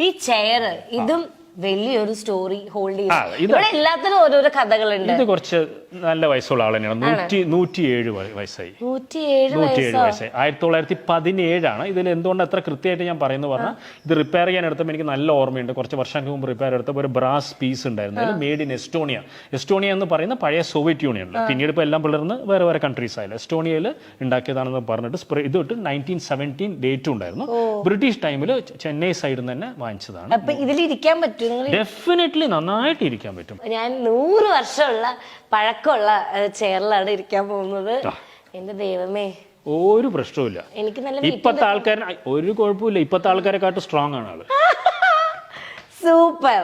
ഈ ചെയർ ഇതും വലിയൊരു സ്റ്റോറി ഹോൾഡ് ചെയ്യുന്നു. ഇവിടെ എല്ലാത്തിനും ഓരോരോ കഥകളുണ്ട്. ഇത് കുറച്ച് നല്ല വയസ്സുള്ള ആൾ തന്നെയാണ്. 107 വയസ്സായി. 107 വയസ്സായി. 1917 ഇതിൽ എന്തുകൊണ്ട് അത്ര കൃത്യമായിട്ട് ഞാൻ പറയുന്നു പറഞ്ഞാൽ, ഇത് റിപ്പയർ ചെയ്യാൻ എടുത്തപ്പോൾ എനിക്ക് നല്ല ഓർമ്മയുണ്ട്. കുറച്ച് വർഷങ്ങൾക്ക് മുമ്പ് റിപ്പയർ എടുത്തപ്പോൾ ഒരു ബ്രാസ് പീസ് ഉണ്ടായിരുന്നു. Made in Estonia. എസ്റ്റോണിയ എന്ന് പറയുന്ന പഴയ സോവിയറ്റ് യൂണിയനിൽ, പിന്നീട് ഇപ്പോൾ എല്ലാം പിളർന്ന് വേറെ വേറെ കൺട്രീസ് ആയില്ല. എസ്റ്റോണിയയിൽ ഉണ്ടാക്കിയതാണെന്ന് പറഞ്ഞിട്ട് ഇത് തൊട്ട് 1917 ഡേറ്റും ഉണ്ടായിരുന്നു. ബ്രിട്ടീഷ് ടൈമിൽ ചെന്നൈ സൈഡിൽ നിന്ന് തന്നെ വാങ്ങിച്ചതാണ്. അപ്പൊ ഇതിലിരിക്കാൻ പറ്റും? ഡെഫിനറ്റ്ലി നന്നായിട്ട് ഇരിക്കാൻ പറ്റും. ഞാൻ 100 വർഷമുള്ള പഴക്കമുള്ള ചെയറിലാണ് ഇരിക്കാൻ പോകുന്നത്. എന്റെ ദൈവമേ, ഒരു പ്രശ്നവുമില്ല. എനിക്ക് നല്ല ഇപ്പത്തെ ആൾക്കാരെ ഒരു കുഴപ്പമില്ല. ഇപ്പത്തെ ആൾക്കാരെക്കാട്ടും സ്ട്രോങ് ആണ് ആള്. സൂപ്പർ.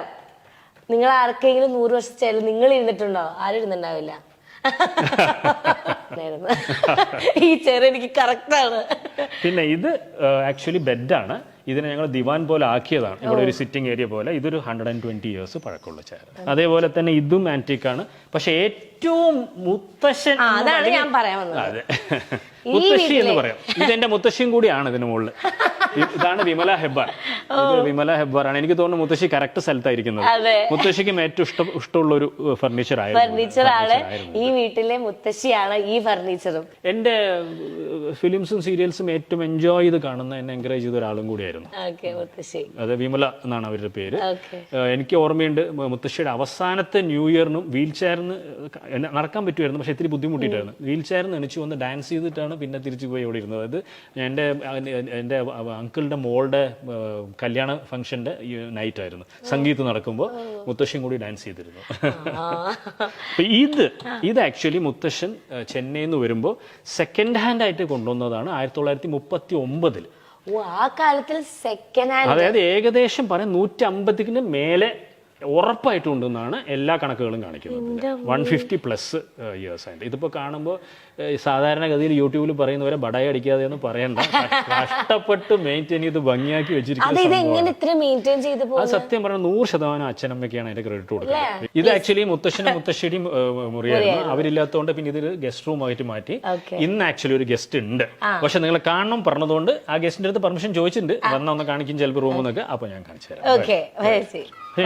നിങ്ങൾ ആർക്കെങ്കിലും 100 വർഷം ചെയറിൽ നിങ്ങൾ ഇരുന്നിട്ടുണ്ടോ? ആരും ഇരുന്നുണ്ടാവില്ല. ഈ ചെയർ എനിക്ക് കറക്റ്റാണ്. പിന്നെ ഇത് ആക്ച്വലി ബെഡാണ്. ഇതിനെ ഞങ്ങൾ ദിവാൻ പോലെ ആക്കിയതാണ്. ഇവിടെ ഒരു സിറ്റിംഗ് ഏരിയ പോലെ. ഇതൊരു 120 ഇയേഴ്സ് പഴക്കമുള്ള ചെയർ. അതേപോലെ തന്നെ ഇതും ആന്റിക്കാണ്. പക്ഷെ ഏറ്റവും മുത്തശ്ശൻ, അതാണ് ഞാൻ പറയാൻ വന്നത്. അതെ, മുത്തശ്ശി എന്ന് പറയാം. ഇതെന്റെ മുത്തശ്ശിയും കൂടിയാണ് ഇതിന് മുകളിൽ. ഇതാണ് വിമല ഹെബ്ബാർ. ഇത് വിമല ഹെബ്ബാർ ആണ്. എനിക്ക് തോന്നുന്നു മുത്തശ്ശി കറക്റ്റ് സ്ഥലത്തായിരിക്കുന്നത്. മുത്തശ്ശിക്കും ഏറ്റവും ഇഷ്ടമുള്ള ഒരു ഫർണിച്ചർ ആണ് ഈ വീട്ടിലെ മുത്തശ്ശിയാണ് ഈ ഫർണിച്ചറും. എന്റെ ഫിലിംസും സീരിയൽസും ഏറ്റവും എൻജോയ് ചെയ്ത് കാണുന്ന, എന്നെ എൻകറേജ് ചെയ്ത ഒരാളും കൂടിയായിരുന്നു. അതെ, വിമല എന്നാണ് അവരുടെ പേര്. എനിക്ക് ഓർമ്മയുണ്ട്, മുത്തശ്ശിയുടെ അവസാനത്തെ ന്യൂ ഇയറിനും വീൽ ചെയറിന് നടക്കാൻ പറ്റുമായിരുന്നു. പക്ഷെ ഇത്തിരി ബുദ്ധിമുട്ടിയിട്ടായിരുന്നു. വീൽ ചെയറിന് എണിച്ചു വന്ന് ഡാൻസ് ചെയ്തിട്ടാണ് പിന്നെ തിരിച്ചു പോയി ഇവിടെ ഇരുന്നത്. അത് എൻ്റെ അങ്കിളുടെ മോളുടെ കല്യാണ ഫംഗ്ഷന്റെ നൈറ്റ് ആയിരുന്നു. സംഗീതം നടക്കുമ്പോൾ മുത്തശ്ശിയും കൂടി ഡാൻസ് ചെയ്തിരുന്നു. ഇത് ആക്ച്വലി മുത്തശ്ശൻ ചെന്നൈയിൽ നിന്ന് വരുമ്പോൾ സെക്കൻഡ് ഹാൻഡ് ആയിട്ട് കൊണ്ടുവന്നതാണ് 1939. ആ കാലത്തിൽ സെക്കൻഡ് ഹാൻഡ്, അതായത് ഏകദേശം പറയാൻ 150 മേലെ ഉറപ്പായിട്ടും ഉണ്ടെന്നാണ് എല്ലാ കണക്കുകളും കാണിക്കുന്നത്. 150+ ഇയേഴ്സ് ആയിട്ട്. ഇതിപ്പോൾ കാണുമ്പോൾ സാധാരണഗതിയിൽ യൂട്യൂബിൽ പറയുന്നവരെ ബടായി അടിക്കാതെ എന്ന് പറയണ്ട. കഷ്ടപ്പെട്ട് മെയിൻറ്റെയിൻ ചെയ്ത് ഭംഗിയാക്കി വെച്ചിരിക്കുന്നത്. അത് സത്യം പറഞ്ഞാൽ 100% അച്ഛനമ്മയ്ക്കാണ് അതിന്റെ ക്രെഡിറ്റ് കൊടുക്കുന്നത്. ഇത് ആക്ച്വലി മുത്തശ്ശനും മുത്തശ്ശിയുടെയും മുറിയായിരുന്നു. അവരില്ലാത്തതുകൊണ്ട് പിന്നെ ഇതിൽ ഗസ്റ്റ് റൂം ആയിട്ട് മാറ്റി. ഇന്ന് ആക്ച്വലി ഒരു ഗസ്റ്റ് ഉണ്ട്. പക്ഷെ നിങ്ങൾ കാണണം പറഞ്ഞതുകൊണ്ട് ആ ഗസ്റ്റിന്റെ അടുത്ത് പെർമിഷൻ ചോദിച്ചിട്ടുണ്ട്. വന്ന ഒന്ന് കാണിക്കും ചിലപ്പോൾ റൂമെന്നൊക്കെ. അപ്പൊ ഞാൻ കാണിച്ചു തരാം.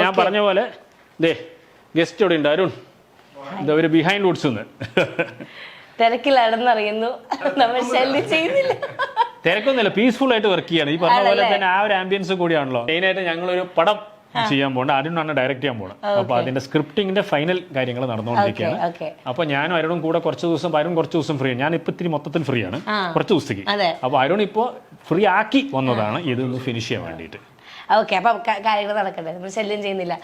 ഞാൻ പറഞ്ഞ പോലെ ഗസ്റ്റ് ഇവിടെ ഉണ്ട്. അരുൺ, എന്താ ഒരു ബിഹൈൻഡ് വുഡ്സ് തിരക്കിലാണെന്നറിയുന്നു. നമ്മൾ ശല്യം ചെയ്യുന്നില്ല. തിരക്കൊന്നുമില്ല, പീസ്ഫുൾ ആയിട്ട് വർക്ക് ചെയ്യാണ്. ഈ പറഞ്ഞ പോലെ തന്നെ ആ ഒരു ആംബിയൻസ് കൂടിയാണല്ലോ. മെയിനായിട്ട് ഞങ്ങളൊരു പടം ചെയ്യാൻ പോകണ്ട. അരുണാണ് ഡയറക്റ്റ് ചെയ്യാൻ പോകണം. അപ്പൊ അതിന്റെ സ്ക്രിപ്റ്റിംഗിന്റെ ഫൈനൽ കാര്യങ്ങൾ നടന്നുകൊണ്ടിരിക്കുകയാണ്. അപ്പൊ ഞാനും അരുണും കൂടെ കുറച്ച് ദിവസം, അരുൺ കുറച്ച് ദിവസം ഫ്രീ ആണ്. ഞാൻ ഇപ്പൊ ഇത്തിരി മൊത്തത്തിൽ ഫ്രീ ആണ് കുറച്ച് ദിവസത്തേക്ക്. അപ്പൊ അരുൺ ഇപ്പോ ഫ്രീ ആക്കി വന്നതാണ് ഇതൊന്ന് ഫിനിഷ് ചെയ്യാൻ വേണ്ടിയിട്ട്. ഓക്കെ, അപ്പൊ കാര്യങ്ങൾ നടക്കട്ടെ. നമ്മൾ ശല്യം ചെയ്യുന്നില്ല.